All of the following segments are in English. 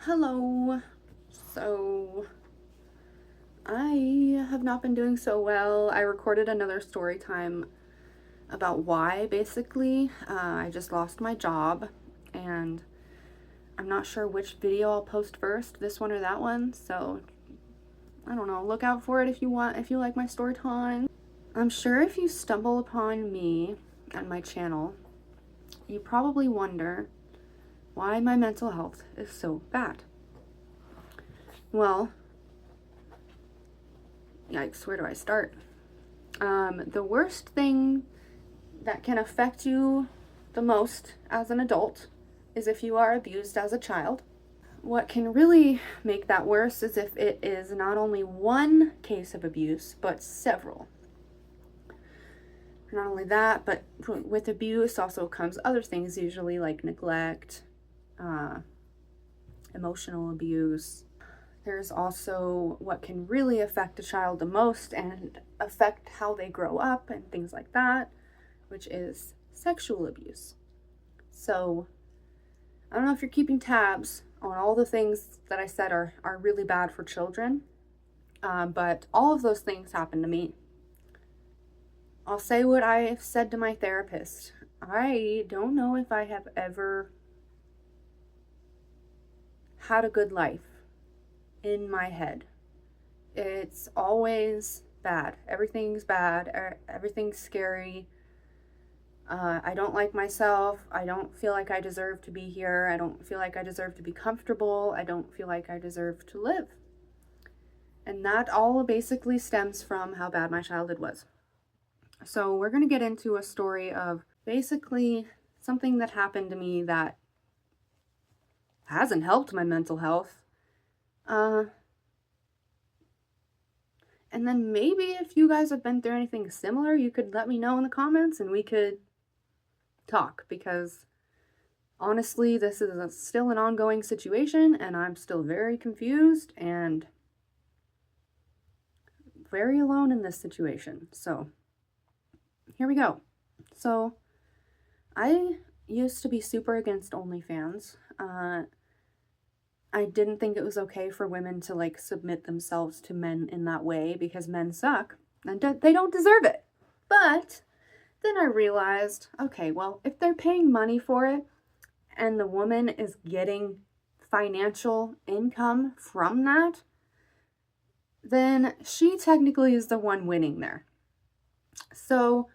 Hello. So, I have not been doing so well. I recorded another story time about why, basically. I just lost my job, and I'm not sure which video I'll post first, this one or that one. So, I don't know. Look out for it if you want, if you like my story time. I'm sure if you stumble upon me and my channel, you probably wonder why my mental health is so bad. Well, yikes, where do I start? The worst thing that can affect you the most as an adult is if you are abused as a child. What can really make that worse is if it is not only one case of abuse, but several. Not only that, but with abuse also comes other things, usually like neglect, emotional abuse. There's also what can really affect a child the most and affect how they grow up and things like that, which is sexual abuse. So, I don't know if you're keeping tabs on all the things that I said are really bad for children, but all of those things happen to me. I'll say what I've said to my therapist. I don't know if I have ever had a good life in my head. It's always bad. Everything's bad. Everything's scary. I don't like myself. I don't feel like I deserve to be here. I don't feel like I deserve to be comfortable. I don't feel like I deserve to live. And that all basically stems from how bad my childhood was. So we're going to get into a story of basically something that happened to me that hasn't helped my mental health. And then maybe if you guys have been through anything similar, you could let me know in the comments and we could talk, because honestly, this is still an ongoing situation and I'm still very confused and very alone in this situation. So here we go. So I used to be super against OnlyFans. I didn't think it was okay for women to like submit themselves to men in that way because men suck and they don't deserve it. But then I realized, okay, well, if they're paying money for it and the woman is getting financial income from that, then she technically is the one winning there. So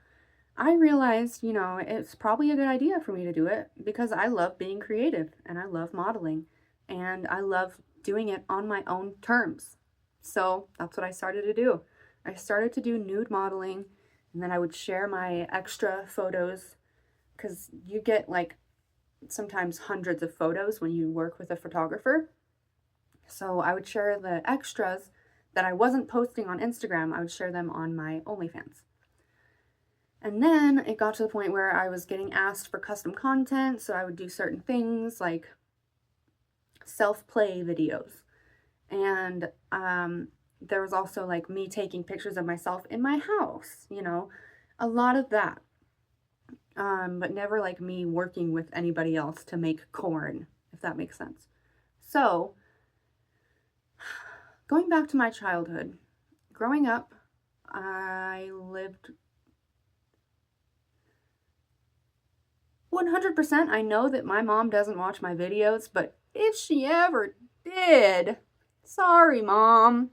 I realized, it's probably a good idea for me to do it because I love being creative and I love modeling and I love doing it on my own terms. So that's what I started to do. I started to do nude modeling, and then I would share my extra photos because you get like sometimes hundreds of photos when you work with a photographer. So I would share the extras that I wasn't posting on Instagram. I would share them on my OnlyFans. And then it got to the point where I was getting asked for custom content, so I would do certain things like self-play videos. And there was also like me taking pictures of myself in my house, a lot of that. But never like me working with anybody else to make corn, if that makes sense. So, going back to my childhood, growing up, I lived 100%. I know that my mom doesn't watch my videos, but if she ever did, sorry, Mom.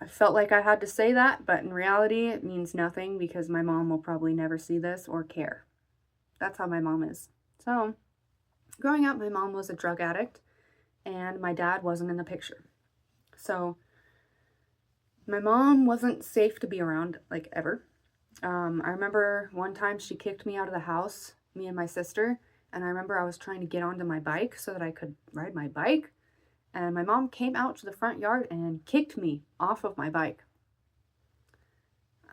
I felt like I had to say that, but in reality, it means nothing because my mom will probably never see this or care. That's how my mom is. So, growing up, my mom was a drug addict and my dad wasn't in the picture. So, my mom wasn't safe to be around, like, ever. I remember one time she kicked me out of the house, me and my sister, and I remember I was trying to get onto my bike so that I could ride my bike, and my mom came out to the front yard and kicked me off of my bike.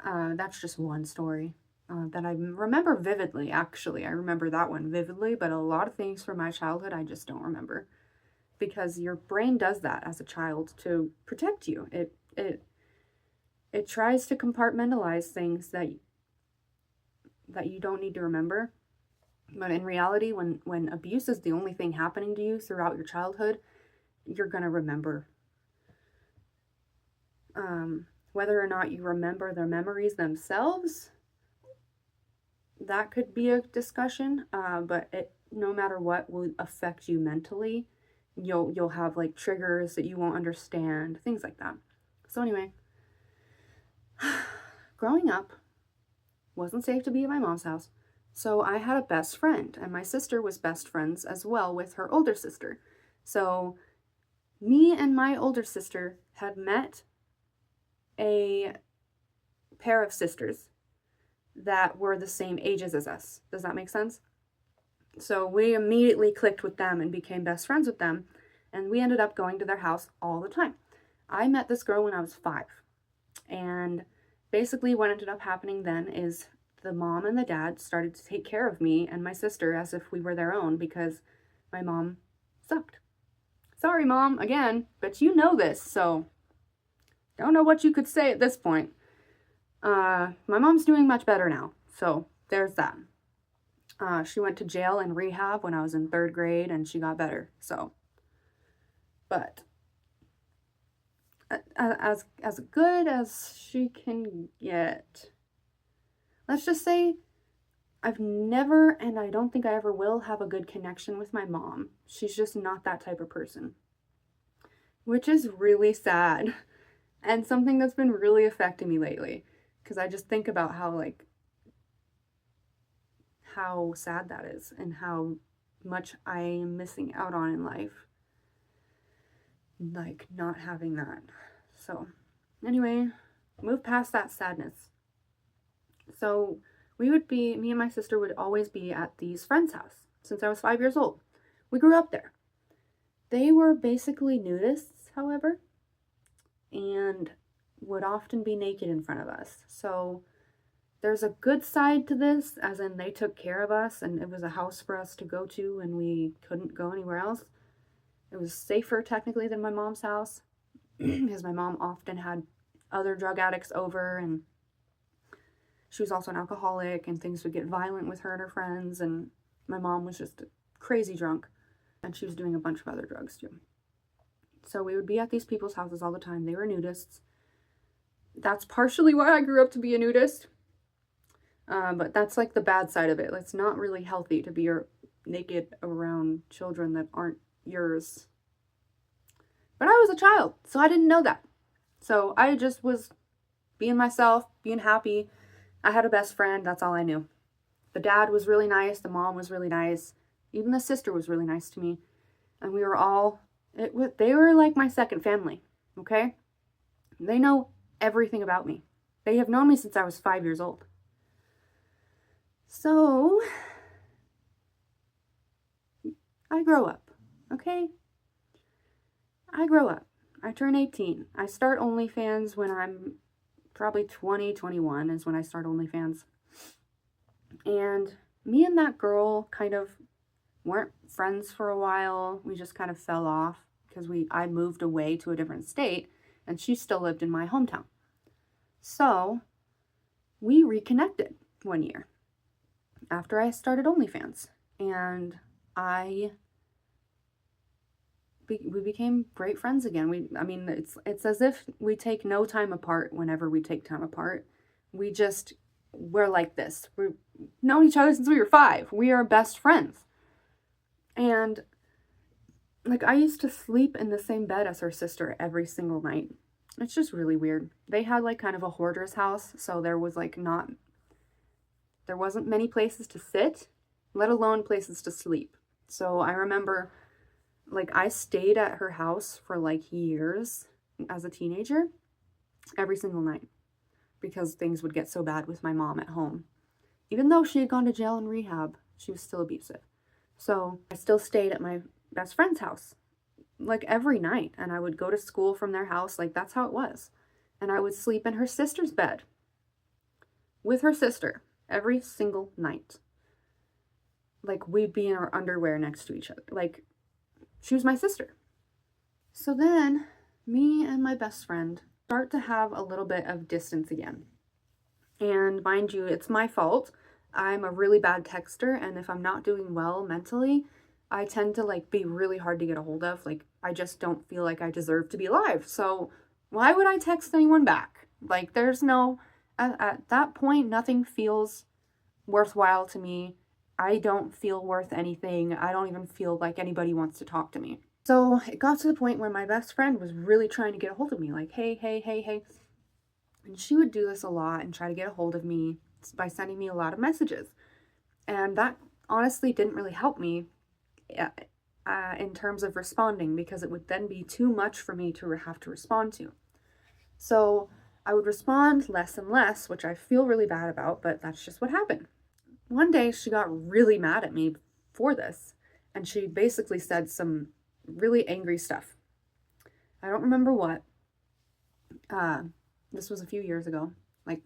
That's just one story that I remember vividly, actually. I remember that one vividly, but a lot of things from my childhood I just don't remember. Because your brain does that as a child to protect you. It tries to compartmentalize things that you don't need to remember. But in reality, when abuse is the only thing happening to you throughout your childhood, you're going to remember. Whether or not you remember their memories themselves, that could be a discussion, but it, no matter what, will affect you mentally. You'll have like triggers that you won't understand, things like that. So anyway, growing up, wasn't safe to be at my mom's house. So I had a best friend, and my sister was best friends as well with her older sister. So me and my older sister had met a pair of sisters that were the same ages as us. Does that make sense? So we immediately clicked with them and became best friends with them, and we ended up going to their house all the time. I met this girl when I was 5, and basically what ended up happening then is the mom and the dad started to take care of me and my sister as if we were their own because my mom sucked. Sorry, Mom, again, but you know this, so don't know what you could say at this point. My mom's doing much better now, so there's that. She went to jail and rehab when I was in 3rd grade, and she got better, so. But as good as she can get. Let's just say I've never, and I don't think I ever will, have a good connection with my mom. She's just not that type of person, which is really sad and something that's been really affecting me lately, because I just think about how sad that is and how much I am missing out on in life, like not having that. So anyway, move past that sadness. So me and my sister would always be at these friends' house since I was 5 years old. We grew up there. They were basically nudists, however, and would often be naked in front of us. So there's a good side to this, as in they took care of us and it was a house for us to go to and we couldn't go anywhere else. It was safer technically than my mom's house because my mom often had other drug addicts over, and she was also an alcoholic, and things would get violent with her and her friends, and my mom was just crazy drunk, and she was doing a bunch of other drugs too. So we would be at these people's houses all the time. They were nudists. That's partially why I grew up to be a nudist. But that's like the bad side of it. It's not really healthy to be naked around children that aren't yours. But I was a child, so I didn't know that. So I just was being myself, being happy. I had a best friend, that's all I knew. The dad was really nice, the mom was really nice, even the sister was really nice to me. And we were all, they were like my second family, okay? They know everything about me. They have known me since I was 5 years old. So, I grow up, okay? I grow up. I turn 18. I start OnlyFans when I'm probably 20, 21 is when I start OnlyFans. And me and that girl kind of weren't friends for a while. We just kind of fell off because I moved away to a different state and she still lived in my hometown. So we reconnected one year after I started OnlyFans, and we became great friends again. It's as if we take no time apart whenever we take time apart. We're like this. We've known each other since we were 5. We are best friends. And like, I used to sleep in the same bed as her sister every single night. It's just really weird. They had like kind of a hoarder's house, so there wasn't many places to sit, let alone places to sleep. So I remember, like, I stayed at her house for like years as a teenager, every single night, because things would get so bad with my mom at home. Even though she had gone to jail and rehab, she was still abusive. So I still stayed at my best friend's house, like every night, and I would go to school from their house, like that's how it was. And I would sleep in her sister's bed with her sister every single night. Like, we'd be in our underwear next to each other. Like, she was my sister. So then, me and my best friend start to have a little bit of distance again. And mind you, it's my fault. I'm a really bad texter, and if I'm not doing well mentally, I tend to like be really hard to get a hold of. Like, I just don't feel like I deserve to be alive. So why would I text anyone back? Like, there's no, at that point, nothing feels worthwhile to me. I don't feel worth anything. I don't even feel like anybody wants to talk to me. So it got to the point where my best friend was really trying to get a hold of me, like, hey, hey, hey, hey. And she would do this a lot and try to get a hold of me by sending me a lot of messages. And that honestly didn't really help me in terms of responding, because it would then be too much for me to have to respond to. So I would respond less and less, which I feel really bad about, but that's just what happened. One day she got really mad at me for this, and she basically said some really angry stuff. I don't remember what. This was a few years ago, like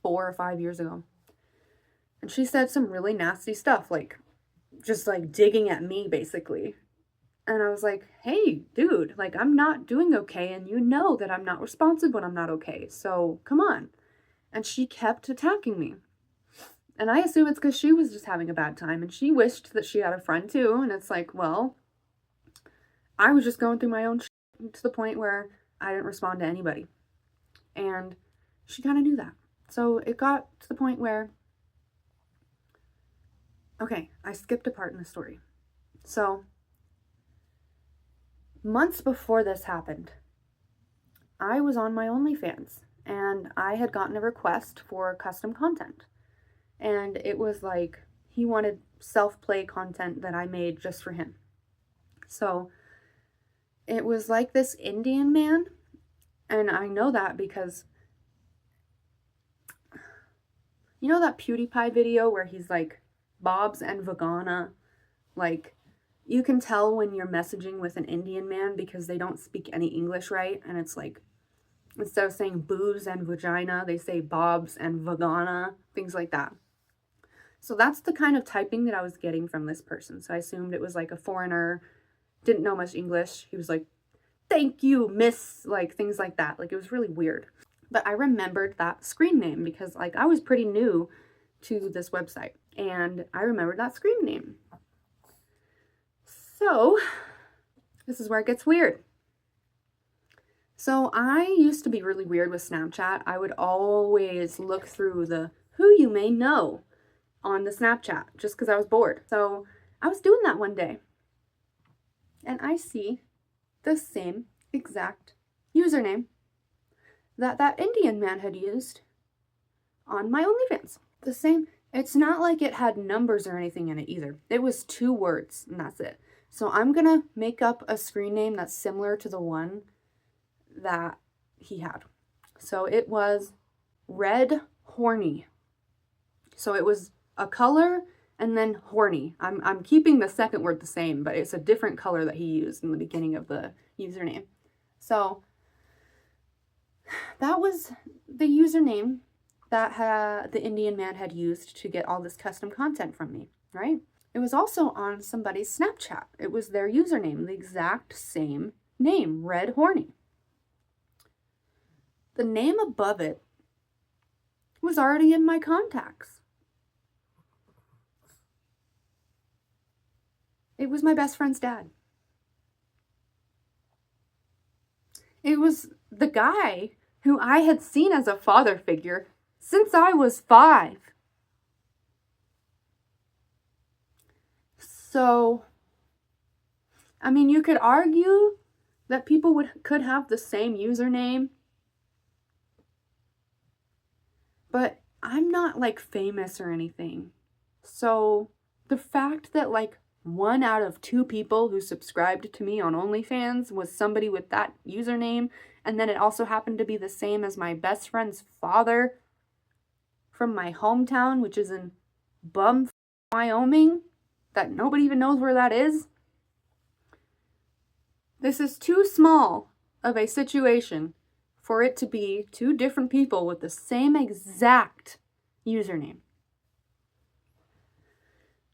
4 or 5 years ago. And she said some really nasty stuff, like just like digging at me basically. And I was like, hey, dude, like, I'm not doing okay, and you know that I'm not responsive when I'm not okay, so come on. And she kept attacking me. And I assume it's because she was just having a bad time, and she wished that she had a friend too, and it's like, well, I was just going through my own shit to the point where I didn't respond to anybody. And she kind of knew that. So it got to the point where, okay, I skipped a part in the story. So months before this happened, I was on my OnlyFans, and I had gotten a request for custom content. And it was like, he wanted self-play content that I made just for him. So it was like this Indian man, and I know that because, you know that PewDiePie video where he's like, Bob's and Vagana, like, you can tell when you're messaging with an Indian man because they don't speak any English right, and it's like, instead of saying boobs and vagina, they say Bob's and Vagana, things like that. So that's the kind of typing that I was getting from this person. So I assumed it was like a foreigner, didn't know much English. He was like, thank you, miss, like things like that. Like, it was really weird. But I remembered that screen name because like I was pretty new to this website, and I remembered that screen name. So this is where it gets weird. So I used to be really weird with Snapchat. I would always look through the who you may know on the Snapchat just because I was bored. So I was doing that one day, and I see the same exact username that Indian man had used on my OnlyFans. The same. It's not like it had numbers or anything in it either. It was 2 words, and that's it. So I'm gonna make up a screen name that's similar to the one that he had. So it was Red Horny. So it was a color and then horny. I'm keeping the second word the same, but it's a different color that he used in the beginning of the username. So that was the username that the Indian man had used to get all this custom content from me, right? It was also on somebody's Snapchat. It was their username, the exact same name, Red Horny. The name above it was already in my contacts. It was my best friend's dad. It was the guy who I had seen as a father figure since I was 5. So, I mean, you could argue that people could have the same username, but I'm not like famous or anything. So the fact that like 1 out of 2 people who subscribed to me on OnlyFans was somebody with that username, and then it also happened to be the same as my best friend's father from my hometown, which is in Wyoming, that nobody even knows where that is. This is too small of a situation for it to be 2 different people with the same exact username.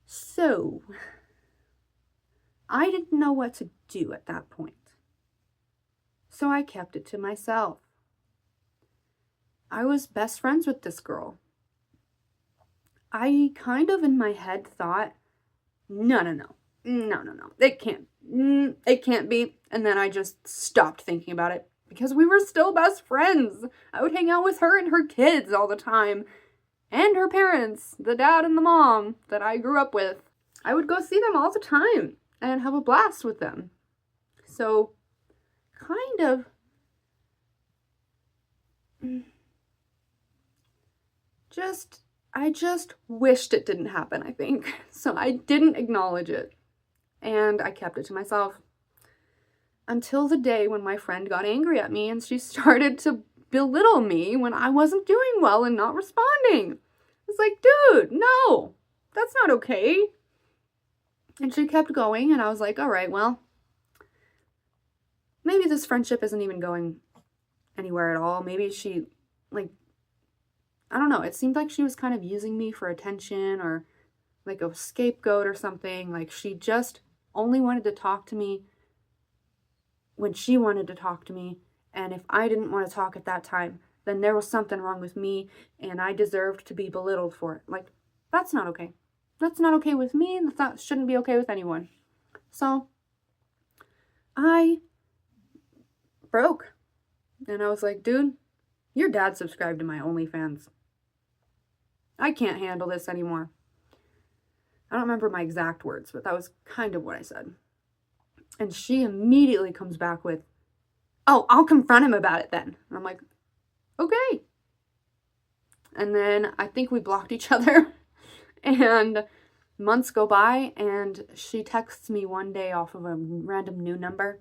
So I didn't know what to do at that point. So I kept it to myself. I was best friends with this girl. I kind of in my head thought, no, it can't be. And then I just stopped thinking about it because we were still best friends. I would hang out with her and her kids all the time, and her parents, the dad and the mom that I grew up with. I would go see them all the time and have a blast with them. So, kind of, I just wished it didn't happen, I think. So I didn't acknowledge it. And I kept it to myself. Until the day when my friend got angry at me and she started to belittle me when I wasn't doing well and not responding. It's like, dude, no, that's not okay. And she kept going, and I was like, all right, well, maybe this friendship isn't even going anywhere at all. Maybe she, like, I don't know. It seemed like she was kind of using me for attention or like a scapegoat or something. Like she just only wanted to talk to me when she wanted to talk to me. And if I didn't want to talk at that time, then there was something wrong with me and I deserved to be belittled for it. Like, that's not okay. That's not okay with me, and that shouldn't be okay with anyone. So I broke. And I was like, dude, your dad subscribed to my OnlyFans. I can't handle this anymore. I don't remember my exact words, but that was kind of what I said. And she immediately comes back with, oh, I'll confront him about it then. And I'm like, okay. And then I think we blocked each other. And months go by, and she texts me one day off of a random new number.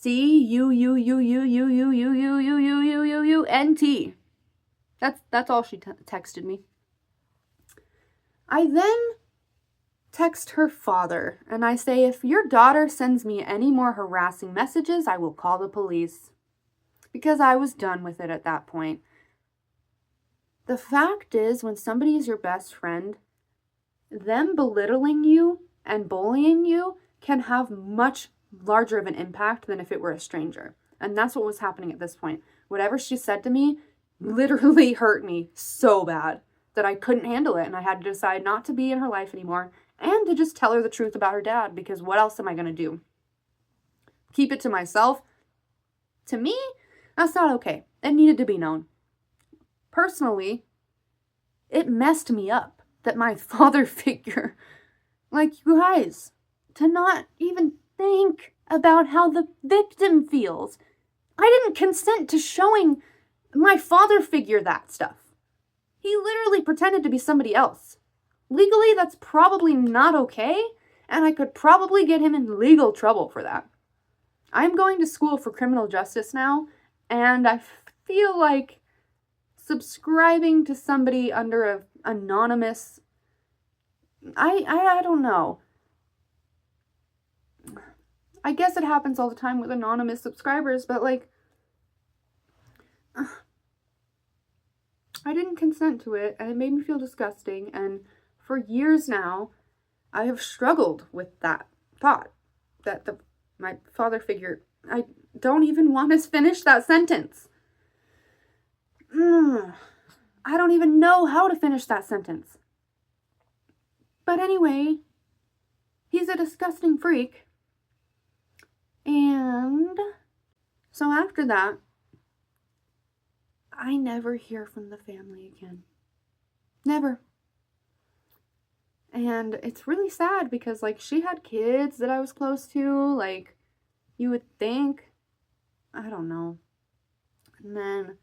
CUNT. That's all she texted me. I then text her father, and I say, if your daughter sends me any more harassing messages, I will call the police. Because I was done with it at that point. The fact is, when somebody is your best friend, them belittling you and bullying you can have much larger of an impact than if it were a stranger. And that's what was happening at this point. Whatever she said to me literally hurt me so bad that I couldn't handle it, and I had to decide not to be in her life anymore and to just tell her the truth about her dad, because what else am I going to do? Keep it to myself? To me, that's not okay. It needed to be known. Personally, it messed me up that my father figure, like, you guys, to not even think about how the victim feels. I didn't consent to showing my father figure that stuff. He literally pretended to be somebody else. Legally, that's probably not okay, and I could probably get him in legal trouble for that. I'm going to school for criminal justice now, and I feel like subscribing to somebody under an anonymous, I don't know. I guess it happens all the time with anonymous subscribers, but like, I didn't consent to it, and it made me feel disgusting, and for years now, I have struggled with that thought, that my father figure, I don't even want to finish that sentence. I don't even know how to finish that sentence. But anyway, he's a disgusting freak. And so after that, I never hear from the family again. Never. And it's really sad because, like, she had kids that I was close to. Like, you would think. I don't know. And then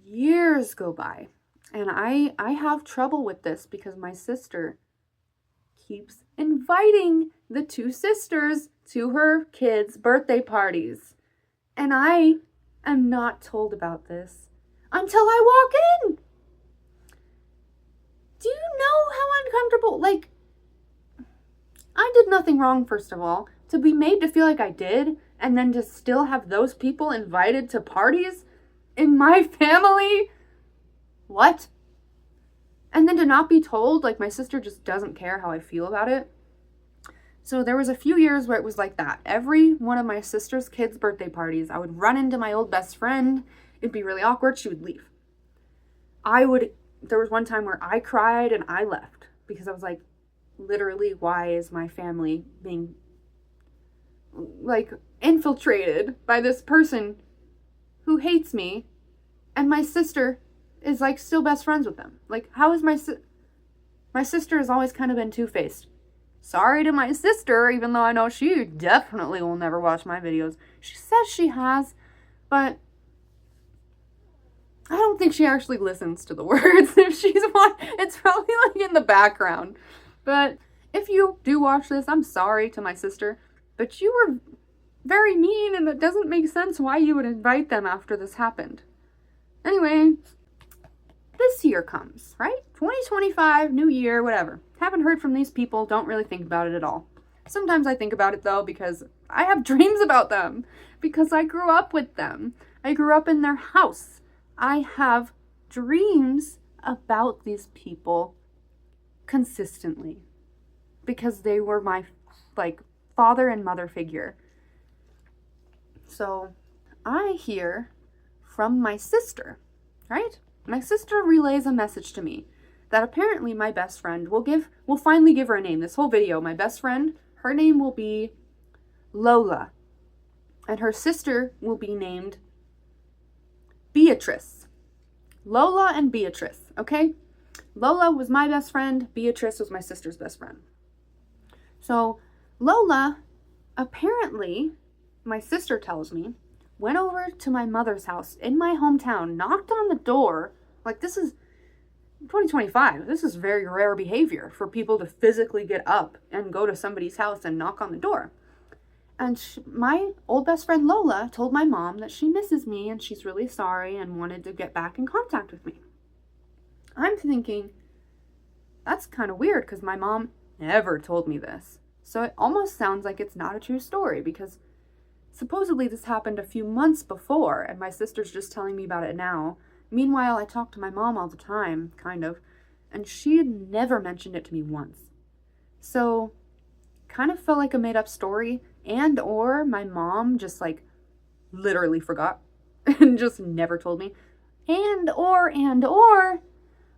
years go by. And I have trouble with this because my sister keeps inviting the two sisters to her kids' birthday parties. And I am not told about this until I walk in. Do you know how uncomfortable? Like, I did nothing wrong, first of all. To be made to feel like I did, and then to still have those people invited to parties in my family? What? And then to not be told, like, my sister just doesn't care how I feel about it. So there was a few years where it was like that. Every one of my sister's kids' birthday parties, I would run into my old best friend. It'd be really awkward. She would leave. there was one time where I cried and I left because I was like, literally, why is my family being like infiltrated by this person who hates me, and my sister is like still best friends with them? Like, how is my sister has always kind of been two-faced. Sorry to my sister, even though I know she definitely will never watch my videos. She says she has, but I don't think she actually listens to the words. If she's watching, it's probably like in the background. But if you do watch this, I'm sorry to my sister, but you were very mean, and it doesn't make sense why you would invite them after this happened. Anyway, this year comes, right? 2025, new year, whatever. Haven't heard from these people, don't really think about it at all. Sometimes I think about it though, because I have dreams about them, because I grew up with them. I grew up in their house. I have dreams about these people consistently, because they were my like father and mother figure. So I hear from my sister, right? My sister relays a message to me that apparently my best friend will finally give her a name. This whole video, my best friend, her name will be Lola, and her sister will be named Beatrice. Lola and Beatrice, okay? Lola was my best friend, Beatrice was my sister's best friend. So Lola, apparently, my sister tells me, went over to my mother's house in my hometown, knocked on the door. Like, this is 2025. This is very rare behavior for people to physically get up and go to somebody's house and knock on the door. And my old best friend Lola told my mom that she misses me and she's really sorry and wanted to get back in contact with me. I'm thinking, that's kind of weird because my mom never told me this. So it almost sounds like it's not a true story, because supposedly this happened a few months before and my sister's just telling me about it now. Meanwhile, I talk to my mom all the time, kind of, and she had never mentioned it to me once. So, kind of felt like a made-up story, and or my mom just, like, literally forgot and just never told me. And or,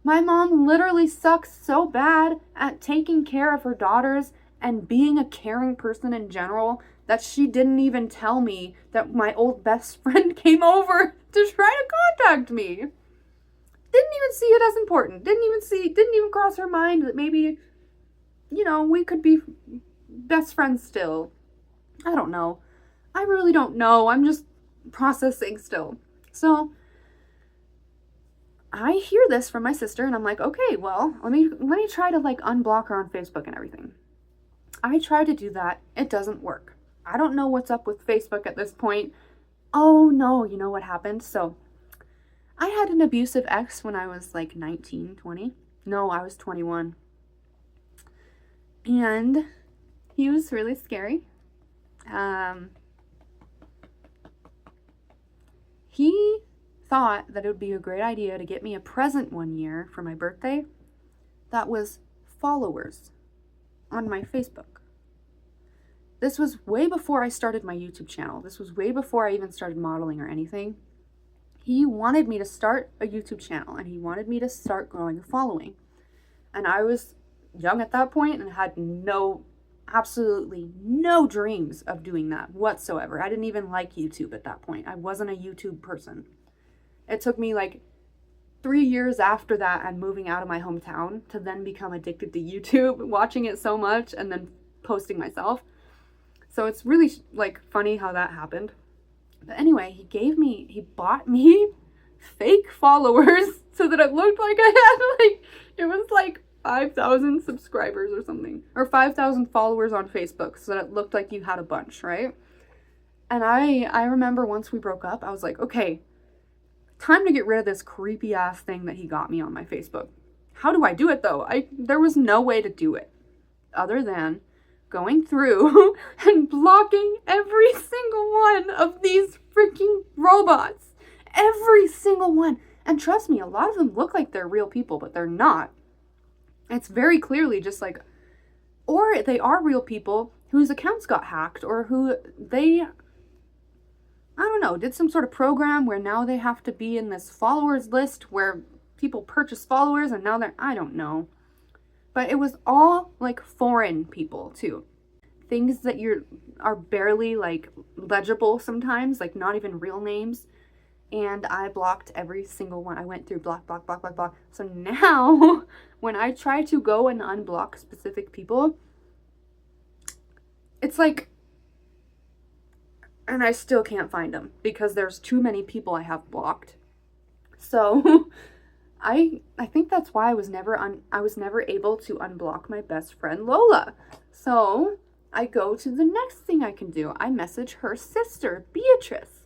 my mom literally sucks so bad at taking care of her daughters and being a caring person in general that she didn't even tell me that my old best friend came over to try to contact me. Didn't even see it as important. Didn't even cross her mind that maybe, we could be best friends still. I don't know. I really don't know. I'm just processing still. So I hear this from my sister and I'm like, okay, well, let me try to like unblock her on Facebook and everything. I try to do that. It doesn't work. I don't know what's up with Facebook at this point. Oh no, you know what happened? So I had an abusive ex when I was like 19, 20. No, I was 21. And he was really scary. He thought that it would be a great idea to get me a present one year for my birthday that was followers on my Facebook. This was way before I started my YouTube channel. This was way before I even started modeling or anything. He wanted me to start a YouTube channel and he wanted me to start growing a following. And I was young at that point and had absolutely no dreams of doing that whatsoever. I didn't even like YouTube at that point. I wasn't a YouTube person. It took me like 3 years after that and moving out of my hometown to then become addicted to YouTube, watching it so much and then posting myself. So it's really like funny how that happened. But anyway, he bought me fake followers so that it looked like it was like 5,000 subscribers or something, or 5,000 followers on Facebook, so that it looked like you had a bunch, right? And I remember once we broke up, I was like, okay, time to get rid of this creepy ass thing that he got me on my Facebook. How do I do it though? There was no way to do it other than going through and blocking every single one of these freaking robots. Every single one. And trust me, a lot of them look like they're real people, but they're not. It's very clearly just like, or they are real people whose accounts got hacked, or who they, I don't know, did some sort of program where now they have to be in this followers list where people purchase followers and now I don't know. But it was all like foreign people too. Things that are barely like legible sometimes, like not even real names. And I blocked every single one. I went through block, block, block, block, block. So now when I try to go and unblock specific people, it's like, and I still can't find them because there's too many people I have blocked. So I think that's why I was never able to unblock my best friend Lola. So I go to the next thing I can do. I message her sister, Beatrice.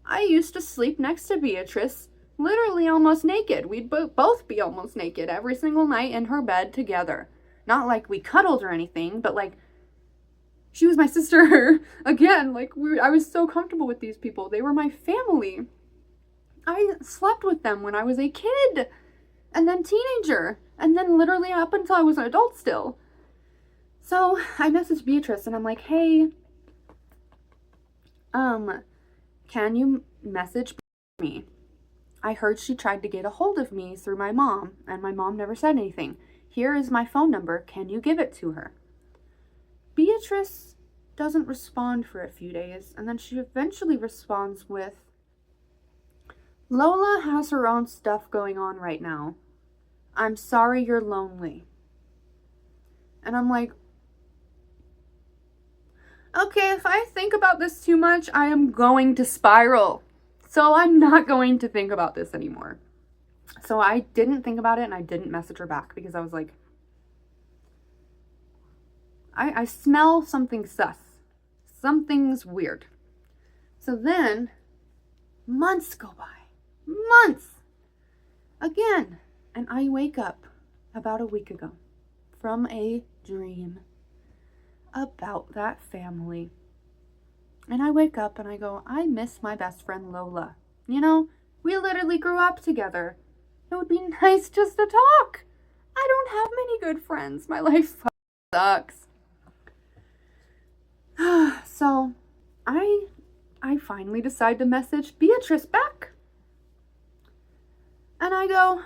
I used to sleep next to Beatrice, literally almost naked. We'd both be almost naked every single night in her bed together. Not like we cuddled or anything, but like, she was my sister. Again, like, I was so comfortable with these people. They were my family. I slept with them when I was a kid, and then teenager, and then literally up until I was an adult still. So I messaged Beatrice, and I'm like, hey, can you message me? I heard she tried to get a hold of me through my mom, and my mom never said anything. Here is my phone number. Can you give it to her? Beatrice doesn't respond for a few days, and then she eventually responds with, Lola has her own stuff going on right now. I'm sorry you're lonely. And I'm like, okay, if I think about this too much, I am going to spiral. So I'm not going to think about this anymore. So I didn't think about it and I didn't message her back because I was like, I smell something sus. Something's weird. So then months go by. Months! Again. And I wake up about a week ago from a dream about that family. And I wake up and I go, I miss my best friend Lola. You know, we literally grew up together. It would be nice just to talk. I don't have many good friends. My life sucks. So I finally decide to message Beatrice back. And I go,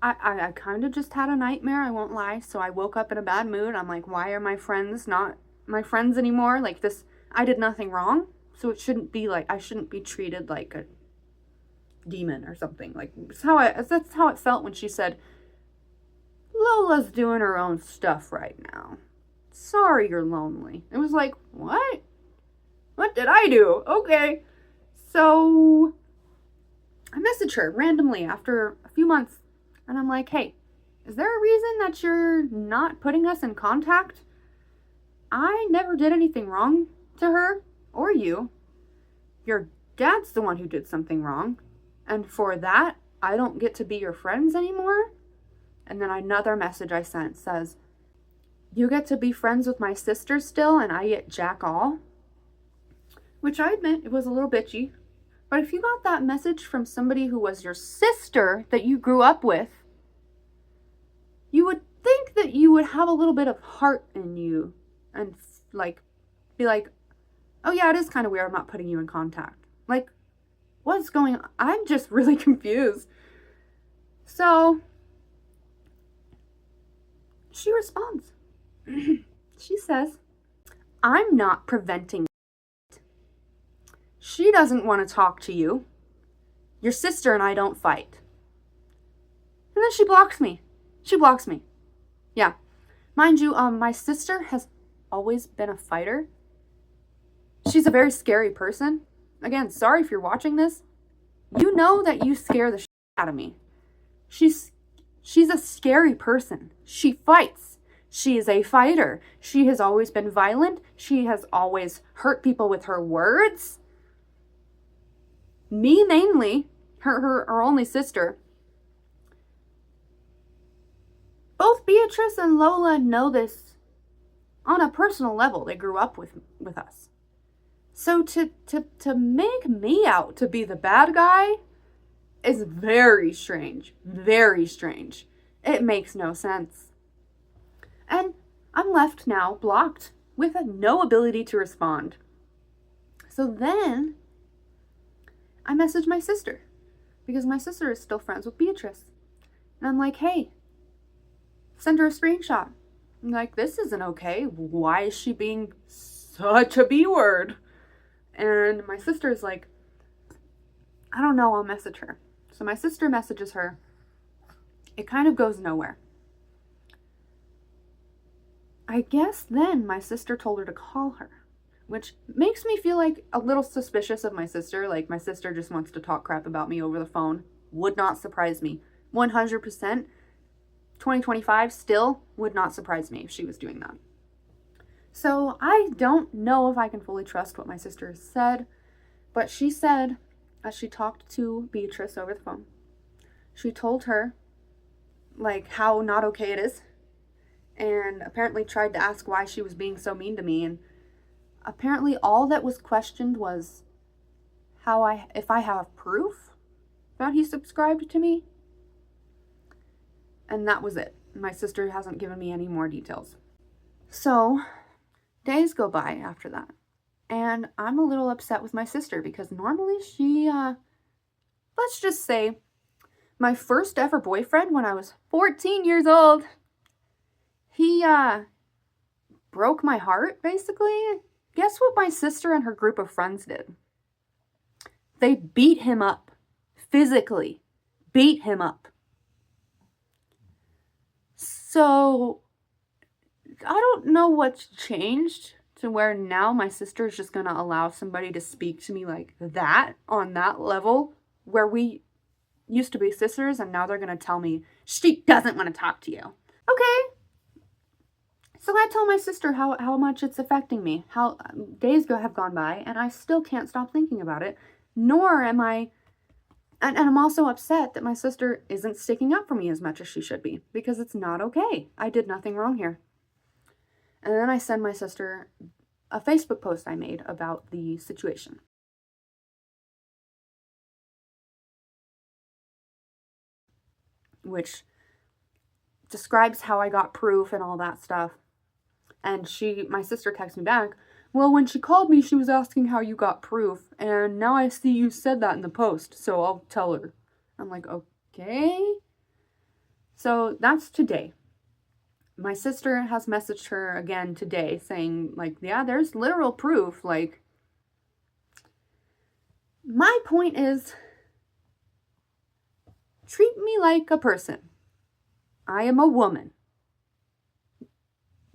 I kind of just had a nightmare, I won't lie. So I woke up in a bad mood. I'm like, why are my friends not my friends anymore? Like this, I did nothing wrong. So it shouldn't be like, I shouldn't be treated like a demon or something. Like, that's how it felt when she said, Lola's doing her own stuff right now. Sorry you're lonely. It was like, what? What did I do? Okay. So I messaged her randomly after a few months. And I'm like, hey, is there a reason that you're not putting us in contact? I never did anything wrong to her or you. Your dad's the one who did something wrong. And for that, I don't get to be your friends anymore. And then another message I sent says, you get to be friends with my sister still and I get jack all. Which I admit, it was a little bitchy. But if you got that message from somebody who was your sister that you grew up with, you would think that you would have a little bit of heart in you and like be like, oh yeah, it is kind of weird I'm not putting you in contact. Like, what's going on? I'm just really confused. So she responds. She says, I'm not preventing it. She doesn't want to talk to you. Your sister and I don't fight. And then she blocks me. She blocks me. Yeah. Mind you, my sister has always been a fighter. She's a very scary person. Again, sorry if you're watching this. You know that you scare the shit out of me. She's a scary person. She fights. She is a fighter. She has always been violent. She has always hurt people with her words. Me mainly, her only sister. Both Beatrice and Lola know this on a personal level. They grew up with us. So to make me out to be the bad guy is very strange. Very strange. It makes no sense. And I'm left now blocked with no ability to respond. So then I messaged my sister because my sister is still friends with Beatrice. And I'm like, hey, send her a screenshot. I'm like, this isn't okay. Why is she being such a B-word? And my sister's like, I don't know, I'll message her. So my sister messages her. It kind of goes nowhere. I guess then my sister told her to call her, which makes me feel like a little suspicious of my sister. Like, my sister just wants to talk crap about me over the phone. Would not surprise me. 100%. 2025 still would not surprise me if she was doing that. So I don't know if I can fully trust what my sister said, but she said, as she talked to Beatrice over the phone, she told her, like, how not okay it is, and apparently tried to ask why she was being so mean to me, and apparently all that was questioned was if I have proof that he subscribed to me, and that was it. My sister hasn't given me any more details. So days go by after that, and I'm a little upset with my sister because normally she, let's just say, my first ever boyfriend when I was 14 years old, he broke my heart, basically. Guess what my sister and her group of friends did? They beat him up. Physically beat him up. So I don't know what's changed to where now my sister's just going to allow somebody to speak to me like that, on that level, where we used to be sisters, and now they're going to tell me she doesn't want to talk to you. Okay. So I tell my sister how much it's affecting me, how days have gone by, and I still can't stop thinking about it, nor am I, and I'm also upset that my sister isn't sticking up for me as much as she should be, because it's not okay. I did nothing wrong here. And then I send my sister a Facebook post I made about the situation. Which describes how I got proof and all that stuff. And my sister texts me back, well, when she called me, she was asking how you got proof, and now I see you said that in the post, so I'll tell her. I'm like, okay. So that's today. My sister has messaged her again today saying, like, yeah, there's literal proof. Like, my point is, treat me like a person. I am a woman.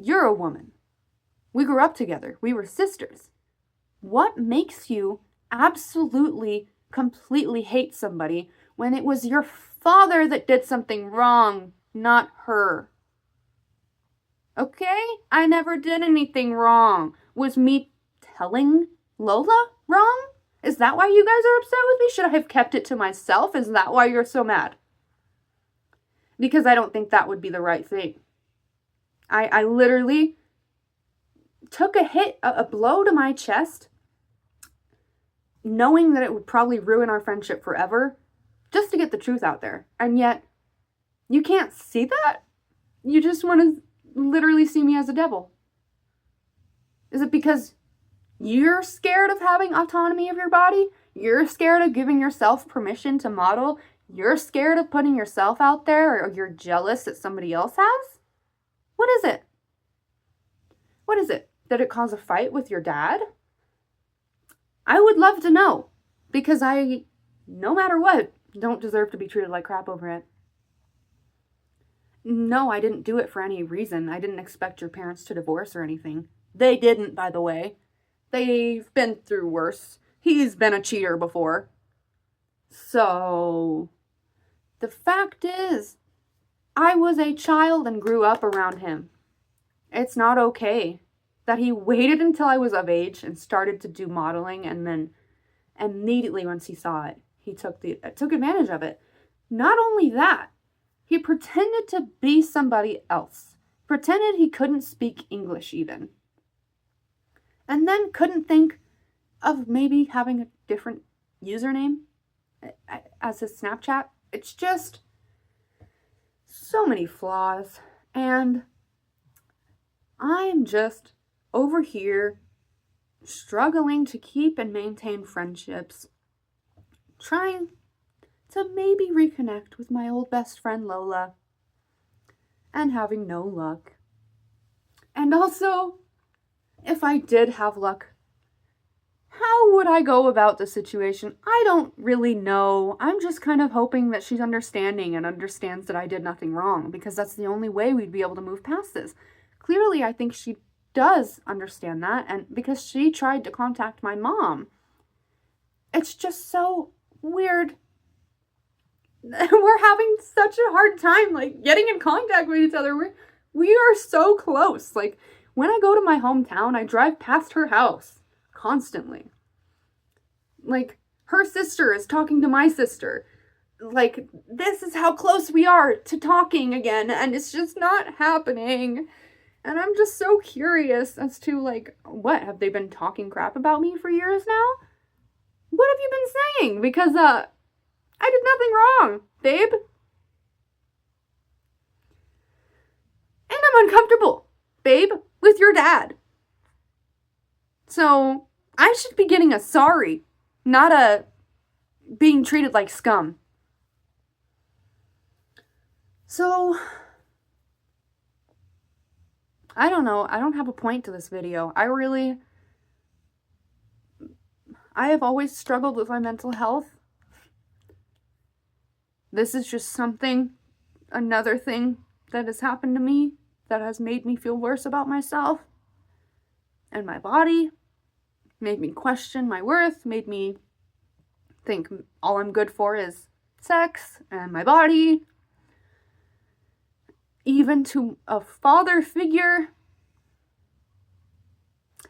You're a woman. We grew up together. We were sisters. What makes you absolutely, completely hate somebody when it was your father that did something wrong, not her? Okay? I never did anything wrong. Was me telling Lola wrong? Is that why you guys are upset with me? Should I have kept it to myself? Is that why you're so mad? Because I don't think that would be the right thing. I literally took a blow to my chest, knowing that it would probably ruin our friendship forever, just to get the truth out there. And yet, you can't see that? You just want to literally see me as a devil. Is it because you're scared of having autonomy of your body? You're scared of giving yourself permission to model? You're scared of putting yourself out there, or you're jealous that somebody else has? What is it? What is it? Did it cause a fight with your dad? I would love to know, because I, no matter what, don't deserve to be treated like crap over it. No, I didn't do it for any reason. I didn't expect your parents to divorce or anything. They didn't, by the way. They've been through worse. He's been a cheater before. So, the fact is, I was a child and grew up around him. It's not okay that he waited until I was of age and started to do modeling, and then immediately once he saw it, he took advantage of it. Not only that, he pretended to be somebody else. Pretended he couldn't speak English even. And then couldn't think of maybe having a different username as his Snapchat. It's just so many flaws. And I'm just over here struggling to keep and maintain friendships, trying to maybe reconnect with my old best friend Lola, and having no luck. And also, if I did have luck, how would I go about the situation? I don't really know. I'm just kind of hoping that she's understanding and understands that I did nothing wrong, because that's the only way we'd be able to move past this. Clearly, I think she does understand that, and because she tried to contact my mom. It's just so weird. We're having such a hard time, like, getting in contact with each other. We are so close. Like, when I go to my hometown, I drive past her house constantly. Like, her sister is talking to my sister. Like, this is how close we are to talking again, and it's just not happening. And I'm just so curious as to, like, what? Have they been talking crap about me for years now? What have you been saying? Because, I did nothing wrong, babe. And I'm uncomfortable, babe, with your dad. So, I should be getting a sorry, not a being treated like scum. So, I don't know. I don't have a point to this video. I have always struggled with my mental health. This is just another thing that has happened to me that has made me feel worse about myself and my body, made me question my worth, made me think all I'm good for is sex and my body. Even to a father figure.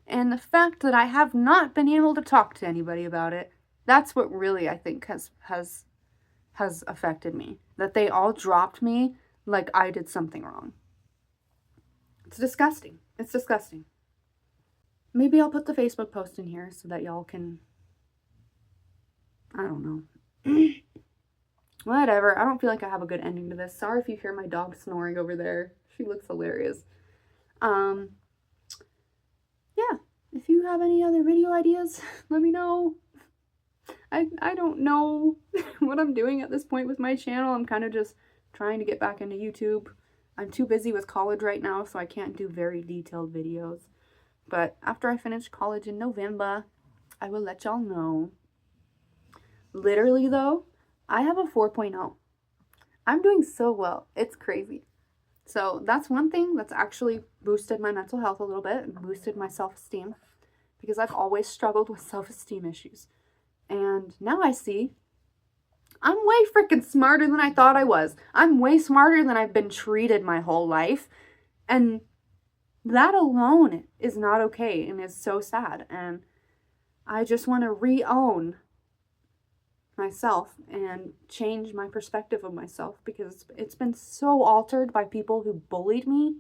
And the fact that I have not been able to talk to anybody about it, that's what really, I think, has affected me. That they all dropped me like I did something wrong. It's disgusting. It's disgusting. Maybe I'll put the Facebook post in here so that y'all can, I don't know. Whatever. I don't feel like I have a good ending to this. Sorry if you hear my dog snoring over there. She looks hilarious. Yeah. If you have any other video ideas, let me know. I don't know what I'm doing at this point with my channel. I'm kind of just trying to get back into YouTube. I'm too busy with college right now, so I can't do very detailed videos. But after I finish college in November, I will let y'all know. Literally, though, I have a 4.0. I'm doing so well. It's crazy. So that's one thing that's actually boosted my mental health a little bit and boosted my self-esteem, because I've always struggled with self-esteem issues. And now I see I'm way freaking smarter than I thought I was. I'm way smarter than I've been treated my whole life. And that alone is not okay and is so sad. And I just want to re-own myself and change my perspective of myself, because it's been so altered by people who bullied me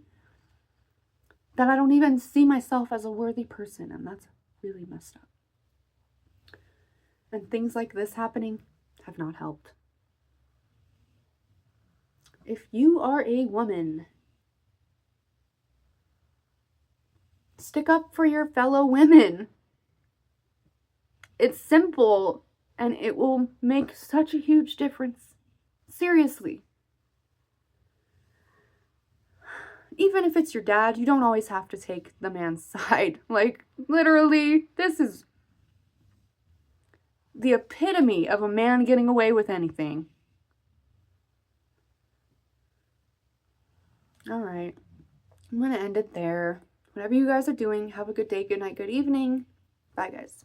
that I don't even see myself as a worthy person, and that's really messed up. And things like this happening have not helped. If you are a woman, stick up for your fellow women. It's simple, and it will make such a huge difference. Seriously. Even if it's your dad, you don't always have to take the man's side. Like, literally, this is the epitome of a man getting away with anything. Alright. I'm going to end it there. Whatever you guys are doing, have a good day, good night, good evening. Bye, guys.